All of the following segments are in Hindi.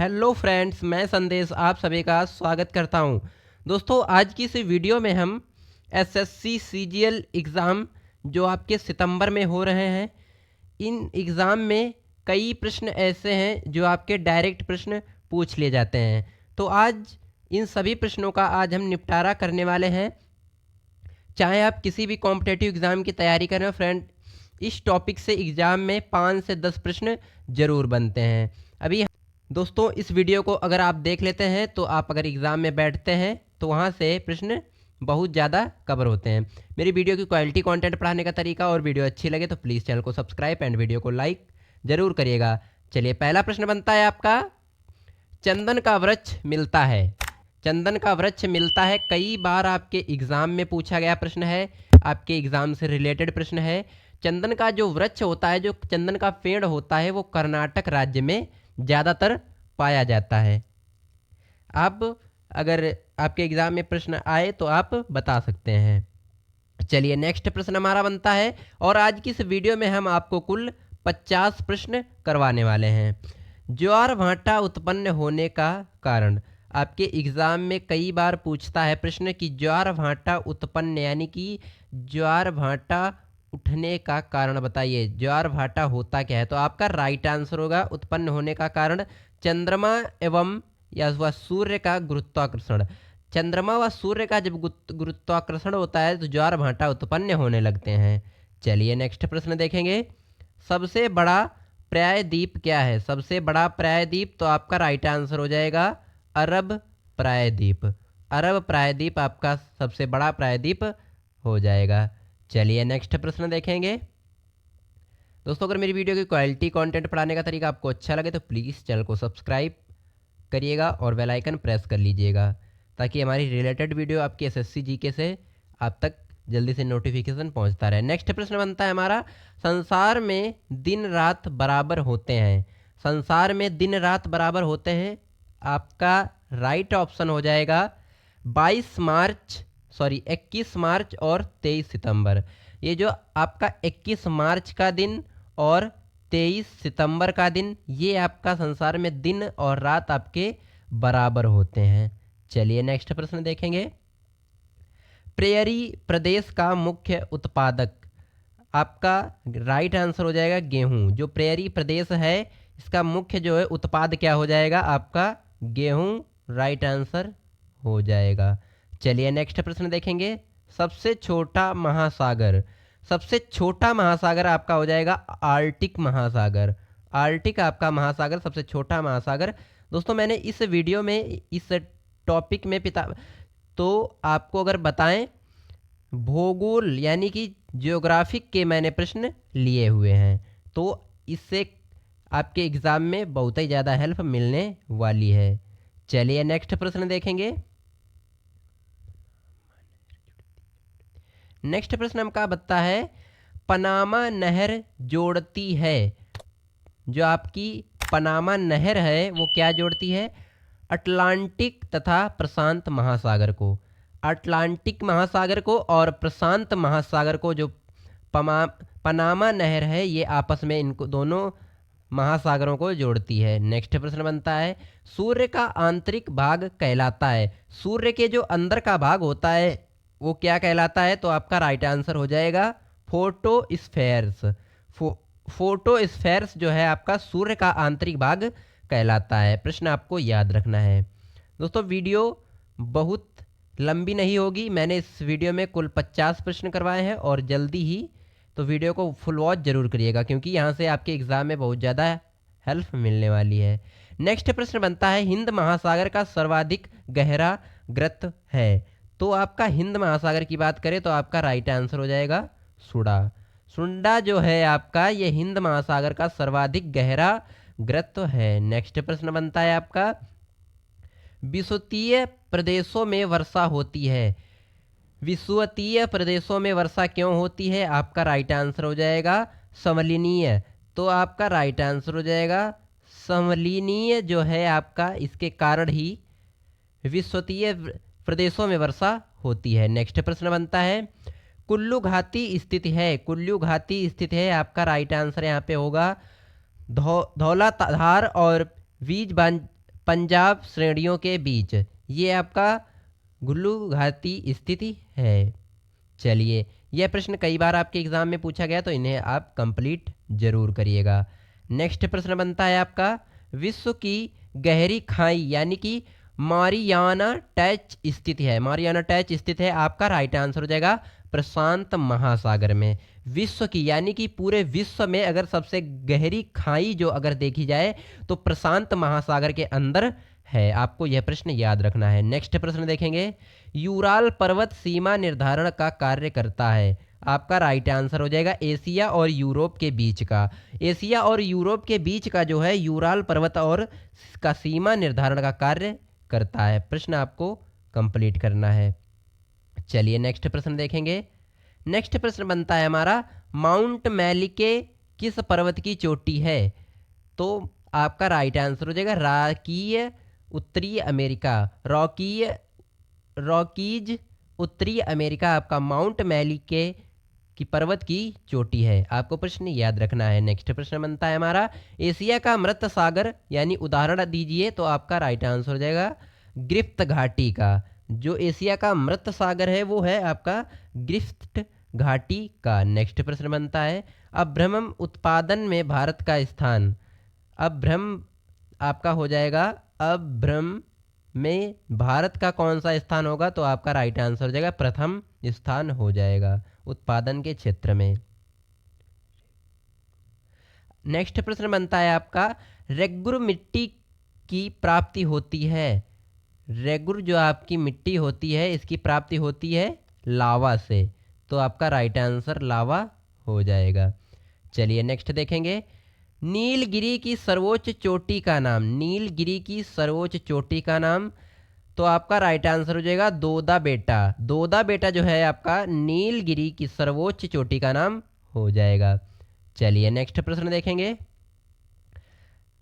हेलो फ्रेंड्स, मैं संदेश आप सभी का स्वागत करता हूं। दोस्तों, आज की इस वीडियो में हम एसएससी सीजीएल एग्ज़ाम जो आपके सितंबर में हो रहे हैं, इन एग्ज़ाम में कई प्रश्न ऐसे हैं जो आपके डायरेक्ट प्रश्न पूछ लिए जाते हैं। तो आज इन सभी प्रश्नों का आज हम निपटारा करने वाले हैं। चाहे आप किसी भी कॉम्पिटिटिव एग्ज़ाम की तैयारी कर रहे हो फ्रेंड, इस टॉपिक से एग्ज़ाम में 5 से 10 प्रश्न ज़रूर बनते हैं। अभी दोस्तों, इस वीडियो को अगर आप देख लेते हैं तो आप अगर एग्ज़ाम में बैठते हैं तो वहाँ से प्रश्न बहुत ज़्यादा कवर होते हैं। मेरी वीडियो की क्वालिटी, कंटेंट पढ़ाने का तरीका और वीडियो अच्छी लगे तो प्लीज़ चैनल को सब्सक्राइब एंड वीडियो को लाइक ज़रूर करिएगा। चलिए, पहला प्रश्न बनता है आपका, चंदन का वृक्ष मिलता है। चंदन का वृक्ष मिलता है कई बार आपके एग्ज़ाम में पूछा गया प्रश्न है, आपके एग्ज़ाम से रिलेटेड प्रश्न है। चंदन का जो वृक्ष होता है, जो चंदन का पेड़ होता है, वो कर्नाटक राज्य में ज़्यादातर पाया जाता है। अब अगर आपके एग्ज़ाम में प्रश्न आए तो आप बता सकते हैं। चलिए, नेक्स्ट प्रश्न हमारा बनता है और आज की इस वीडियो में हम आपको कुल 50 प्रश्न करवाने वाले हैं। ज्वार भाटा उत्पन्न होने का कारण, आपके एग्ज़ाम में कई बार पूछता है प्रश्न कि ज्वार भाटा उत्पन्न यानी कि ज्वार भाटा उठने का कारण बताइए। ज्वार भाटा होता क्या है? तो आपका राइट आंसर होगा उत्पन्न होने का कारण चंद्रमा एवं या वह सूर्य का गुरुत्वाकर्षण। चंद्रमा व सूर्य का जब गुरुत्वाकर्षण होता है तो ज्वार भाटा उत्पन्न होने लगते हैं। चलिए, नेक्स्ट प्रश्न देखेंगे। सबसे बड़ा प्रायद्वीप क्या है? सबसे बड़ा प्रायद्वीप तो आपका राइट आंसर हो जाएगा अरब प्रायद्वीप। अरब प्रायद्वीप आपका सबसे बड़ा प्रायद्वीप हो जाएगा। चलिए, नेक्स्ट प्रश्न देखेंगे। दोस्तों, अगर मेरी वीडियो की क्वालिटी, कंटेंट पढ़ाने का तरीका आपको अच्छा लगे तो प्लीज़ चैनल को सब्सक्राइब करिएगा और बेल आइकन प्रेस कर लीजिएगा ताकि हमारी रिलेटेड वीडियो आपकी एसएससी जीके से आप तक जल्दी से नोटिफिकेशन पहुंचता रहे। नेक्स्ट प्रश्न बनता है हमारा, संसार में दिन रात बराबर होते हैं। संसार में दिन रात बराबर होते हैं, आपका राइट ऑप्शन हो जाएगा 21 मार्च और 23 सितंबर। ये जो आपका 21 मार्च का दिन और 23 सितंबर का दिन, ये आपका संसार में दिन और रात आपके बराबर होते हैं। चलिए, नेक्स्ट प्रश्न देखेंगे। प्रेयरी प्रदेश का मुख्य उत्पादक, आपका राइट आंसर हो जाएगा गेहूं। जो प्रेयरी प्रदेश है, इसका मुख्य जो है उत्पाद क्या हो जाएगा? आपका गेहूं राइट आंसर हो जाएगा। चलिए, नेक्स्ट प्रश्न देखेंगे। सबसे छोटा महासागर, सबसे छोटा महासागर आपका हो जाएगा आर्कटिक महासागर। आर्कटिक आपका महासागर सबसे छोटा महासागर। दोस्तों, मैंने इस वीडियो में इस टॉपिक में तो आपको अगर बताएं, भूगोल यानी कि जियोग्राफिक के मैंने प्रश्न लिए हुए हैं, तो इससे आपके एग्ज़ाम में बहुत ही ज़्यादा हेल्प मिलने वाली है। चलिए, नेक्स्ट प्रश्न देखेंगे। नेक्स्ट प्रश्न हमका बताता है, पनामा नहर जोड़ती है। जो आपकी पनामा नहर है वो क्या जोड़ती है? अटलांटिक तथा प्रशांत महासागर को। अटलांटिक महासागर को और प्रशांत महासागर को जो पनामा नहर है, ये आपस में इनको दोनों महासागरों को जोड़ती है। नेक्स्ट प्रश्न बनता है, सूर्य का आंतरिक भाग कहलाता है। सूर्य के जो अंदर का भाग होता है वो क्या कहलाता है? तो आपका राइट आंसर हो जाएगा फोटोस्फेयर्स। फोटोस्फेयर्स जो है आपका सूर्य का आंतरिक भाग कहलाता है। प्रश्न आपको याद रखना है। दोस्तों, वीडियो बहुत लंबी नहीं होगी। मैंने इस वीडियो में कुल 50 प्रश्न करवाए हैं और जल्दी ही तो वीडियो को फुल वॉच जरूर करिएगा क्योंकि यहाँ से आपके एग्ज़ाम में बहुत ज़्यादा हेल्प मिलने वाली है। नेक्स्ट प्रश्न बनता है, हिंद महासागर का सर्वाधिक गहरा ग्रत है। तो आपका हिंद महासागर की बात करें तो आपका राइट आंसर हो जाएगा सुडा। सुंडा जो है आपका, ये हिंद महासागर का सर्वाधिक गहरा ग्रत है। नेक्स्ट प्रश्न बनता है आपका, विषुवतीय प्रदेशों में वर्षा होती है। विषुवतीय प्रदेशों में वर्षा क्यों होती है? आपका राइट आंसर हो जाएगा समलिनीय। तो आपका राइट आंसर हो जाएगा समलिनीय जो है आपका, इसके कारण ही विषुवतीय प्रदेशों में वर्षा होती है। नेक्स्ट प्रश्न बनता है, कुल्लू घाटी स्थित है। कुल्लू घाटी स्थित है, आपका राइट आंसर यहाँ पे होगा धौलाधार और पंजाब श्रेणियों के बीच। ये आपका कुल्लू घाटी स्थिति है। चलिए, यह प्रश्न कई बार आपके एग्जाम में पूछा गया, तो इन्हें आप कंप्लीट जरूर करिएगा। नेक्स्ट प्रश्न बनता है आपका, विश्व की गहरी खाई यानी कि मारियाना टैच स्थित है। मारियाना टैच स्थित है, आपका राइट आंसर हो जाएगा प्रशांत महासागर में। विश्व की यानी कि पूरे विश्व में अगर सबसे गहरी खाई जो अगर देखी जाए तो प्रशांत महासागर के अंदर है। आपको यह प्रश्न याद रखना है। नेक्स्ट प्रश्न देखेंगे, यूराल पर्वत सीमा निर्धारण का कार्य करता है। आपका राइट आंसर हो जाएगा एशिया और यूरोप के बीच का। एशिया और यूरोप के बीच का जो है यूराल पर्वत और का सीमा निर्धारण का कार्य करता है। प्रश्न आपको कंप्लीट करना है। चलिए नेक्स्ट प्रश्न देखेंगे। नेक्स्ट प्रश्न बनता है हमारा, माउंट मैलिके किस पर्वत की चोटी है? तो आपका राइट आंसर हो जाएगा रॉकीय उत्तरी अमेरिका। रॉकीज उत्तरी अमेरिका आपका माउंट मैलिके की पर्वत की चोटी है। आपको प्रश्न याद रखना है। नेक्स्ट प्रश्न बनता है हमारा, एशिया का मृत सागर यानी उदाहरण दीजिए। तो आपका राइट आंसर हो जाएगा ग्रिफ्ट घाटी का। जो एशिया का मृत सागर है वो है आपका ग्रिफ्ट घाटी का। नेक्स्ट प्रश्न बनता है, अभ्रम उत्पादन में भारत का स्थान। अभ्रम आपका हो जाएगा, अभ्रम में भारत का कौन सा स्थान होगा? तो आपका राइट आंसर हो जाएगा प्रथम स्थान हो जाएगा उत्पादन के क्षेत्र में। नेक्स्ट प्रश्न बनता है आपका, रेगुर मिट्टी की प्राप्ति होती है। रेगुर जो आपकी मिट्टी होती है इसकी प्राप्ति होती है लावा से। तो आपका राइट आंसर लावा हो जाएगा। चलिए नेक्स्ट देखेंगे, नीलगिरी की सर्वोच्च चोटी का नाम। नीलगिरी की सर्वोच्च चोटी का नाम। तो आपका राइट आंसर हो जाएगा दोदा बेटा। दोदा बेटा जो है आपका नीलगिरी की सर्वोच्च चोटी का नाम हो जाएगा। चलिए नेक्स्ट प्रश्न देखेंगे।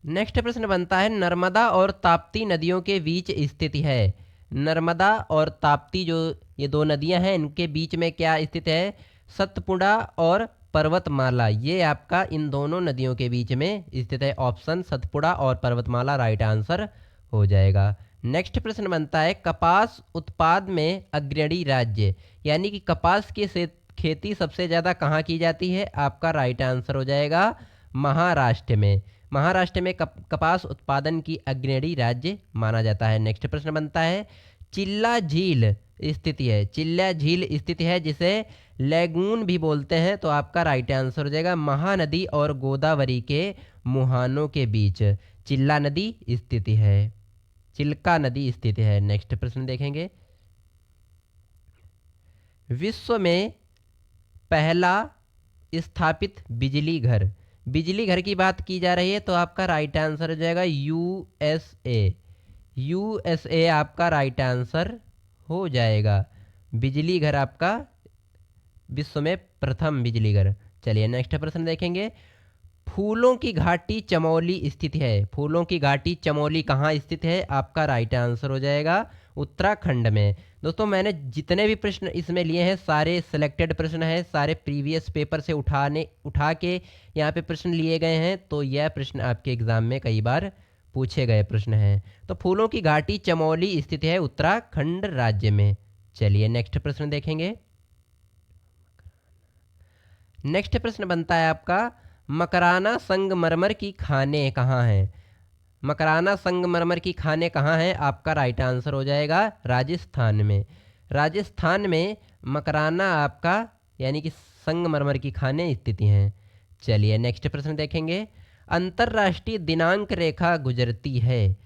नेक्स्ट प्रश्न बनता है, नर्मदा और ताप्ती नदियों के बीच स्थित है। नर्मदा और ताप्ती जो ये दो नदियां हैं इनके बीच में क्या स्थित है? सतपुड़ा और पर्वतमाला। ये आपका इन दोनों नदियों के बीच में स्थित है। ऑप्शन सतपुड़ा और पर्वतमाला राइट आंसर हो जाएगा। नेक्स्ट प्रश्न बनता है, कपास उत्पाद में अग्रणी राज्य यानी कि कपास की खेती सबसे ज़्यादा कहाँ की जाती है? आपका राइट आंसर हो जाएगा महाराष्ट्र में। महाराष्ट्र में कपास उत्पादन की अग्रणी राज्य माना जाता है। नेक्स्ट प्रश्न बनता है, चिल्ला झील स्थिति है। चिल्ला झील स्थिति है जिसे लैगून भी बोलते हैं। तो आपका राइट आंसर हो जाएगा महानदी और गोदावरी के मुहानों के बीच चिल्ला नदी स्थिति है, चिल्का नदी स्थिति है। नेक्स्ट प्रश्न देखेंगे, विश्व में पहला स्थापित बिजली घर। बिजली घर की बात की जा रही है तो आपका राइट आंसर हो जाएगा यूएसए। यूएसए आपका राइट आंसर हो जाएगा। बिजली घर आपका विश्व में प्रथम बिजली घर। चलिए नेक्स्ट प्रश्न देखेंगे, फूलों की घाटी चमोली स्थित है। फूलों की घाटी चमोली कहाँ स्थित है? आपका राइट आंसर हो जाएगा उत्तराखंड में। दोस्तों मैंने जितने भी प्रश्न इसमें लिए हैं सारे सिलेक्टेड प्रश्न हैं, सारे प्रीवियस पेपर से उठा के यहाँ पे प्रश्न लिए गए हैं। तो यह प्रश्न आपके एग्जाम में कई बार पूछे गए प्रश्न हैं। तो फूलों की घाटी चमोली स्थित है उत्तराखंड राज्य में। चलिए नेक्स्ट प्रश्न देखेंगे। नेक्स्ट प्रश्न बनता है आपका, मकराना संगमरमर की खानें कहाँ हैं? मकराना संगमरमर की खानें कहाँ हैं? आपका राइट आंसर हो जाएगा राजस्थान में। राजस्थान में मकराना आपका यानी कि संगमरमर की खानें स्थित हैं। चलिए नेक्स्ट प्रश्न देखेंगे, अंतर्राष्ट्रीय दिनांक रेखा गुजरती है।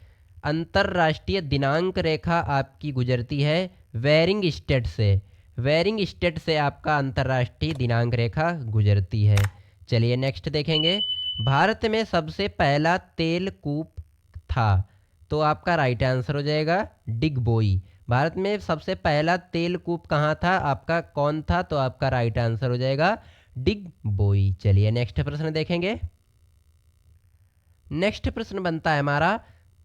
अंतर्राष्ट्रीय दिनांक रेखा आपकी गुजरती है वेरिंग स्टेट से। वेरिंग स्टेट से आपका अंतर्राष्ट्रीय दिनांक रेखा गुजरती है। चलिए नेक्स्ट देखेंगे, भारत में सबसे पहला तेल कूप था। तो आपका राइट आंसर हो जाएगा डिगबोई। भारत में सबसे पहला तेल कूप कहाँ था? आपका कौन था? तो आपका राइट आंसर हो जाएगा डिगबोई। चलिए नेक्स्ट प्रश्न देखेंगे। नेक्स्ट प्रश्न बनता है हमारा,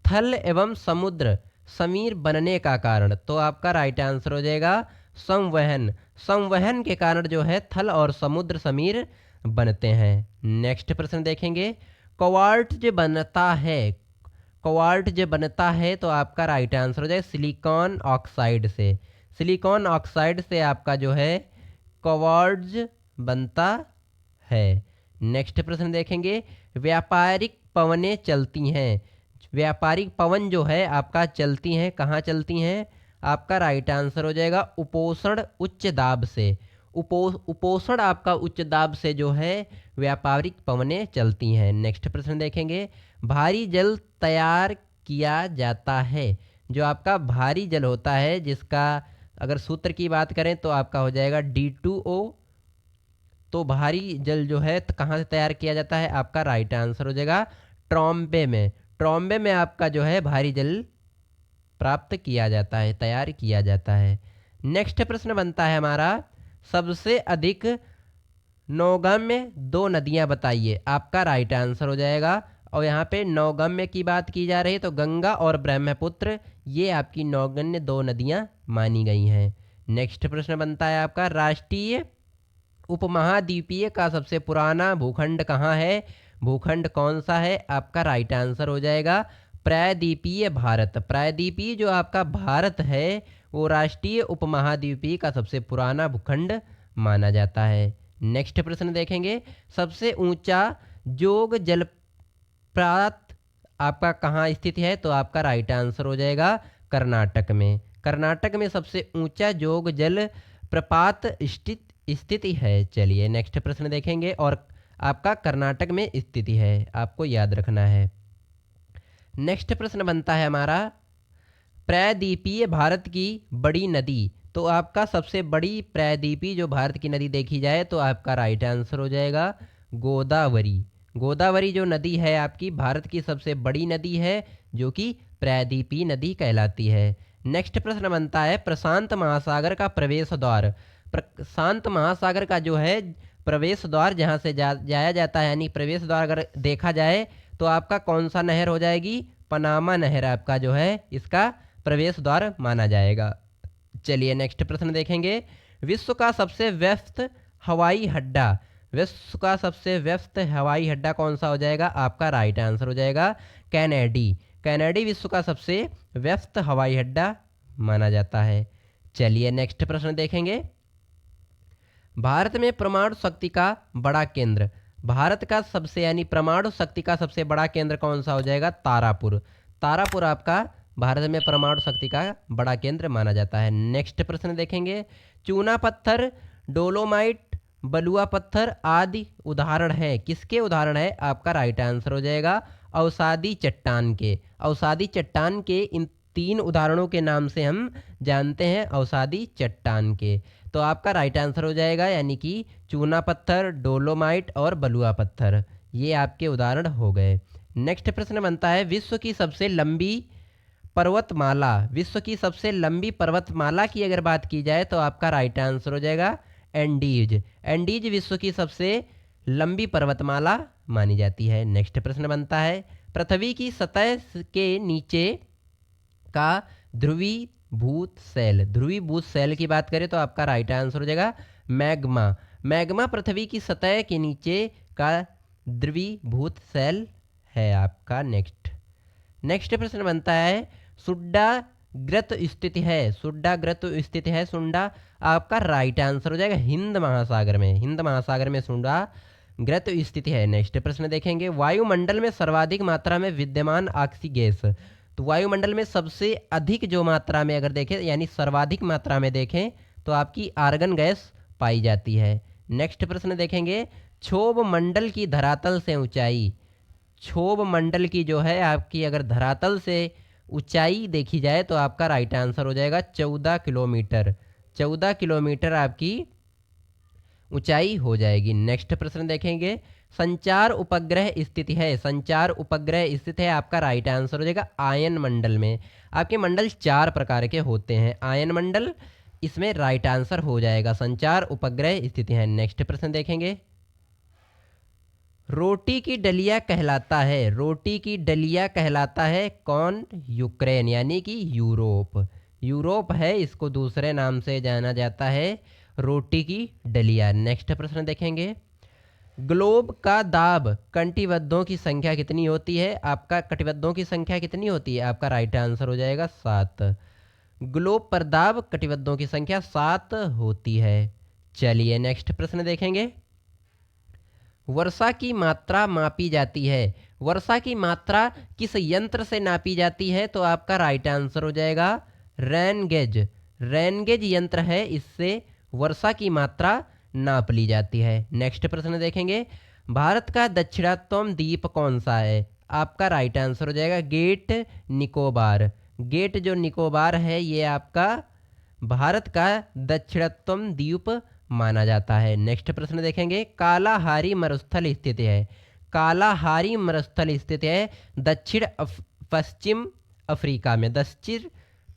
थल एवं समुद्र समीर बनने का कारण। तो आपका राइट आंसर हो जाएगा संवहन। संवहन के कारण जो है थल और समुद्र समीर बनते हैं। नेक्स्ट प्रश्न देखेंगे, क्वार्ट्ज बनता है। क्वार्ट्ज बनता है? तो आपका राइट आंसर हो जाएगा सिलिकॉन ऑक्साइड से। सिलिकॉन ऑक्साइड से आपका जो है क्वार्ट्ज बनता है। नेक्स्ट प्रश्न देखेंगे, व्यापारिक पवनें चलती हैं। व्यापारिक पवन जो है आपका चलती हैं, कहाँ चलती हैं? आपका राइट आंसर हो जाएगा उपोषण उच्च दाब से। उपोषण आपका उच्च दाब से जो है व्यापारिक पवनें चलती हैं। नेक्स्ट प्रश्न देखेंगे, भारी जल तैयार किया जाता है। जो आपका भारी जल होता है, जिसका अगर सूत्र की बात करें तो आपका हो जाएगा D2O। तो भारी जल जो है तो कहाँ से तैयार किया जाता है? आपका राइट आंसर हो जाएगा ट्रॉम्बे में। ट्रॉम्बे में आपका जो है भारी जल प्राप्त किया जाता है, तैयार किया जाता है। नेक्स्ट प्रश्न बनता है हमारा, सबसे अधिक नौगम्य दो नदियां बताइए। आपका राइट आंसर हो जाएगा, और यहाँ पे नौगम्य की बात की जा रही है तो गंगा और ब्रह्मपुत्र ये आपकी नौगम्य दो नदियां मानी गई हैं। नेक्स्ट प्रश्न बनता है आपका, राष्ट्रीय उपमहाद्वीपीय का सबसे पुराना भूखंड कहाँ है? भूखंड कौन सा है? आपका राइट आंसर हो जाएगा प्रायद्वीपीय भारत। प्रायद्वीपीय जो आपका भारत है वो राष्ट्रीय उपमहाद्वीपीय का सबसे पुराना भूखंड माना जाता है। नेक्स्ट प्रश्न देखेंगे, सबसे ऊंचा जोग जलप्रपात आपका कहाँ स्थित है? तो आपका राइट आंसर हो जाएगा कर्नाटक में। कर्नाटक में सबसे ऊंचा जोग जल प्रपात स्थिति है। चलिए नेक्स्ट प्रश्न देखेंगे, और आपका कर्नाटक में स्थिति है, आपको याद रखना है। नेक्स्ट प्रश्न बनता है हमारा, प्रायद्वीपीय भारत की बड़ी नदी। तो आपका सबसे बड़ी प्रायद्वीपीय जो भारत की नदी देखी जाए तो आपका राइट आंसर हो जाएगा गोदावरी। गोदावरी जो नदी है आपकी भारत की सबसे बड़ी नदी है, जो कि प्रायद्वीपीय नदी कहलाती है। नेक्स्ट प्रश्न बनता है, प्रशांत महासागर का प्रवेश द्वार। प्रशांत महासागर का जो है प्रवेश द्वार जहाँ से जाया जाता है, यानी प्रवेश द्वार अगर देखा जाए तो आपका कौन सा नहर हो जाएगी? पनामा नहर आपका जो है इसका प्रवेश द्वार माना जाएगा। चलिए नेक्स्ट प्रश्न देखेंगे, विश्व का सबसे व्यस्त हवाई अड्डा। विश्व का सबसे व्यस्त हवाई अड्डा कौन सा हो जाएगा? आपका राइट आंसर हो जाएगा कैनेडी। कैनेडी विश्व का सबसे व्यस्त हवाई अड्डा माना जाता है। चलिए नेक्स्ट प्रश्न देखेंगे, भारत में परमाणु शक्ति का बड़ा केंद्र। भारत का सबसे यानी परमाणु शक्ति का सबसे बड़ा केंद्र कौन सा हो जाएगा? तारापुर। तारापुर आपका भारत में परमाणु शक्ति का बड़ा केंद्र माना जाता है। नेक्स्ट प्रश्न देखेंगे, चूना पत्थर, डोलोमाइट, बलुआ पत्थर आदि उदाहरण है, किसके उदाहरण है? आपका राइट आंसर हो जाएगा अवसादी चट्टान के। अवसादी चट्टान के इन तीन उदाहरणों के नाम से हम जानते हैं अवसादी चट्टान के। तो आपका राइट आंसर हो जाएगा यानी कि चूना पत्थर, डोलोमाइट और बलुआ पत्थर, ये आपके उदाहरण हो गए। नेक्स्ट प्रश्न बनता है, विश्व की सबसे लंबी पर्वतमाला। विश्व की सबसे लंबी पर्वतमाला की अगर बात की जाए तो आपका राइट आंसर हो जाएगा एंडीज। एंडीज विश्व की सबसे लंबी पर्वतमाला मानी जाती है। नेक्स्ट प्रश्न बनता है, पृथ्वी की सतह के नीचे का ध्रुवीभूत सेल। ध्रुवीभूत सेल की बात करें तो आपका राइट आंसर हो जाएगा मैग्मा। मैग्मा पृथ्वी की सतह के नीचे का ध्रुवीभूत सेल है आपका। नेक्स्ट प्रश्न बनता है, सुड्डाग्रत स्थिति है। सुड्डाग्रत स्थिति है, सुंडा आपका राइट आंसर हो जाएगा हिंद महासागर में। हिंद महासागर में सुंडाग्रत स्थिति है। नेक्स्ट प्रश्न देखेंगे, वायुमंडल में सर्वाधिक मात्रा में विद्यमान ऑक्सी गैस। तो वायुमंडल में सबसे अधिक जो मात्रा में अगर देखें यानी सर्वाधिक मात्रा में देखें तो आपकी आर्गन गैस पाई जाती है। नेक्स्ट प्रश्न देखेंगे, क्षोभ मंडल की धरातल से ऊंचाई। क्षोभ मंडल की जो है आपकी अगर धरातल से ऊंचाई देखी जाए तो आपका राइट आंसर हो जाएगा 14 किलोमीटर। 14 किलोमीटर आपकी ऊंचाई हो जाएगी। नेक्स्ट प्रश्न देखेंगे, संचार उपग्रह स्थिति है। संचार उपग्रह स्थित है, आपका राइट आंसर हो जाएगा आयन मंडल में। आपके मंडल 4 प्रकार के होते हैं, आयन मंडल इसमें राइट आंसर हो जाएगा, संचार उपग्रह स्थिति है। नेक्स्ट प्रश्न देखेंगे, रोटी की डलिया कहलाता है। रोटी की डलिया कहलाता है कौन? यूक्रेन यानी कि यूरोप। यूरोप है, इसको दूसरे नाम से जाना जाता है रोटी की डलिया। नेक्स्ट प्रश्न देखेंगे, ग्लोब का दाब कटिबद्धों की संख्या कितनी होती है? आपका कटिबद्धों की संख्या कितनी होती है? आपका राइट आंसर हो जाएगा 7। ग्लोब पर दाब कटिबद्धों की संख्या 7 होती है। चलिए नेक्स्ट प्रश्न देखेंगे। वर्षा की मात्रा मापी जाती है। वर्षा की मात्रा किस यंत्र से नापी जाती है? तो आपका राइट आंसर हो जाएगा रेन गेज। रेन गेज यंत्र है, इससे वर्षा की मात्रा नाप ली जाती है। नेक्स्ट प्रश्न देखेंगे। भारत का दक्षिणतम द्वीप कौन सा है? आपका राइट आंसर हो जाएगा गेट निकोबार। गेट जो निकोबार है ये आपका भारत का दक्षिणतम द्वीप माना जाता है। नेक्स्ट प्रश्न देखेंगे। कालाहारी मरुस्थल स्थित है। कालाहारी मरुस्थल स्थित है पश्चिम अफ्रीका में। दक्षिण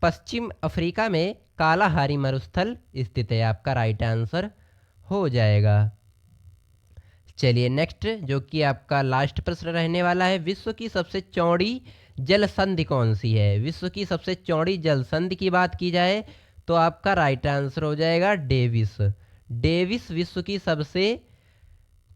पश्चिम अफ्रीका में कालाहारी मरुस्थल स्थित है। आपका राइट आंसर हो जाएगा। चलिए नेक्स्ट जो कि आपका लास्ट प्रश्न रहने वाला है। विश्व की सबसे चौड़ी जल संधि कौन सी है? विश्व की सबसे चौड़ी जल संधि की बात की जाए तो आपका राइट आंसर हो जाएगा डेविस। डेविस विश्व की सबसे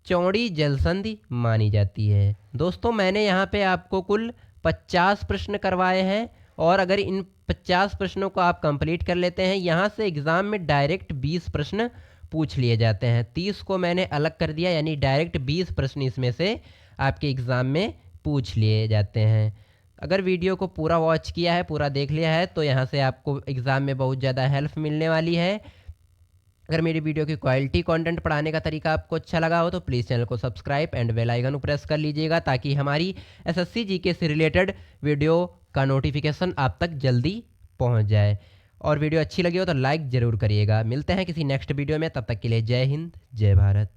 चौड़ी जल संधि मानी जाती है। दोस्तों मैंने यहाँ पे आपको कुल 50 प्रश्न करवाए हैं और अगर इन 50 प्रश्नों को आप कंप्लीट कर लेते हैं, यहाँ से एग्ज़ाम में डायरेक्ट 20 प्रश्न पूछ लिए जाते हैं। 30 को मैंने अलग कर दिया, यानी डायरेक्ट 20 प्रश्न इसमें से आपके एग्ज़ाम में पूछ लिए जाते हैं। अगर वीडियो को पूरा वॉच किया है, पूरा देख लिया है, तो यहाँ से आपको एग्ज़ाम में बहुत ज़्यादा हेल्प मिलने वाली है। अगर मेरी वीडियो की क्वालिटी कंटेंट पढ़ाने का तरीका आपको अच्छा लगा हो तो प्लीज़ चैनल को subscribe and bell icon press कर लीजिएगा, ताकि हमारी एसएससी जीके से रिलेटेड वीडियो का नोटिफिकेशन आप तक जल्दी पहुंच जाए। और वीडियो अच्छी लगी हो तो लाइक ज़रूर करिएगा। मिलते हैं किसी नेक्स्ट वीडियो में, तब तक के लिए जय हिंद जय भारत।